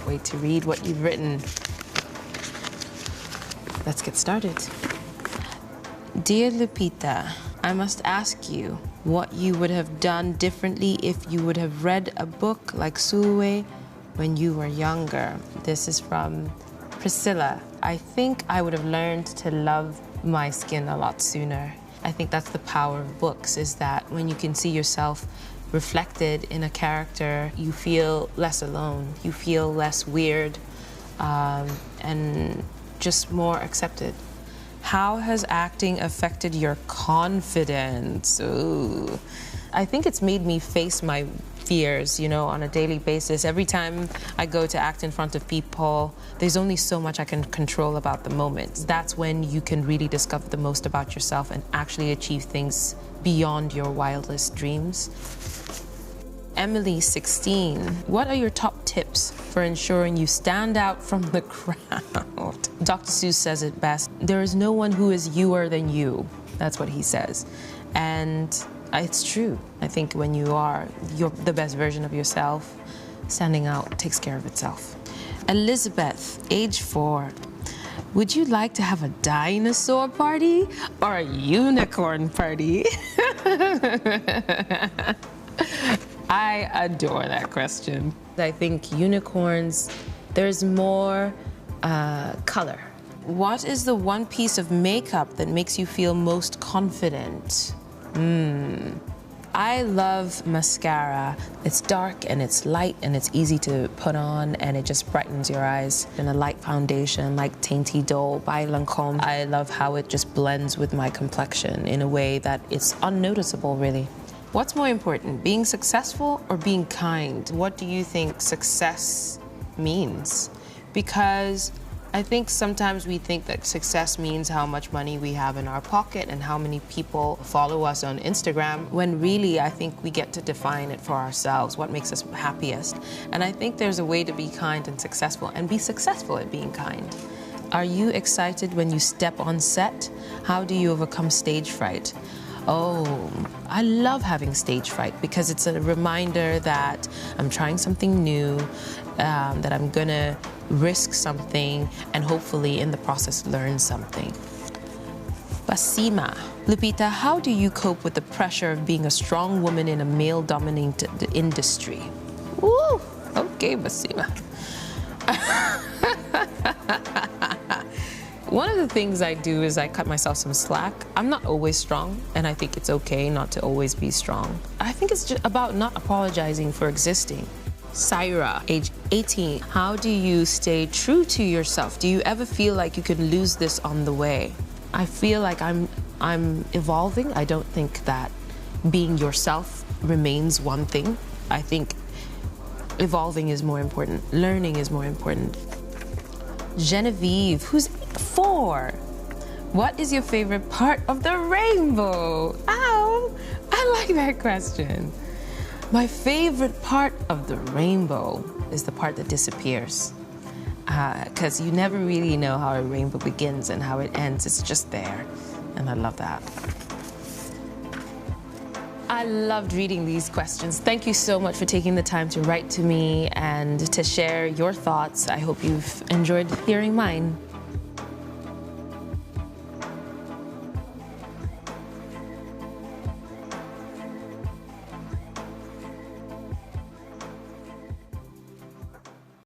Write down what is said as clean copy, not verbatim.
wait to read what you've written. Let's get started. Dear Lupita, I must ask you what you would have done differently if you would have read a book like Sulwe when you were younger. This is from Priscilla. I think I would have learned to love my skin a lot sooner. I think that's the power of books, is that when you can see yourself reflected in a character, you feel less alone, you feel less weird, and just more accepted. How has acting affected your confidence? Ooh. I think it's made me face my fears, you know, on a daily basis. Every time I go to act in front of people, there's only so much I can control about the moment. That's when you can really discover the most about yourself and actually achieve things beyond your wildest dreams. Emily, 16. What are your top tips for ensuring you stand out from the crowd? Dr. Seuss says it best. There is no one who is youer than you. That's what he says. And it's true. I think when you're the best version of yourself, standing out takes care of itself. Elizabeth, age 4. Would you like to have a dinosaur party or a unicorn party? I adore that question. I think unicorns, there's more color. What is the one piece of makeup that makes you feel most confident? I love mascara. It's dark and it's light and it's easy to put on and it just brightens your eyes. And a light foundation like Dainty Doll by Lancome. I love how it just blends with my complexion in a way that it's unnoticeable, really. What's more important, being successful or being kind? What do you think success means? Because I think sometimes we think that success means how much money we have in our pocket and how many people follow us on Instagram, when really I think we get to define it for ourselves, what makes us happiest. And I think there's a way to be kind and successful and be successful at being kind. Are you excited when you step on set? How do you overcome stage fright? Oh, I love having stage fright because it's a reminder that I'm trying something new, that I'm gonna risk something and hopefully in the process learn something. Basima, Lupita, how do you cope with the pressure of being a strong woman in a male-dominated industry? Woo! Okay, Basima. One of the things I do is I cut myself some slack. I'm not always strong, and I think it's okay not to always be strong. I think it's just about not apologizing for existing. Syra, age 18. How do you stay true to yourself? Do you ever feel like you could lose this on the way? I feel like I'm evolving. I don't think that being yourself remains one thing. I think evolving is more important. Learning is more important. Genevieve, who's 4. What is your favorite part of the rainbow? Ow, I like that question. My favorite part of the rainbow is the part that disappears. Because you never really know how a rainbow begins and how it ends. It's just there, and I love that. I loved reading these questions. Thank you so much for taking the time to write to me and to share your thoughts. I hope you've enjoyed hearing mine.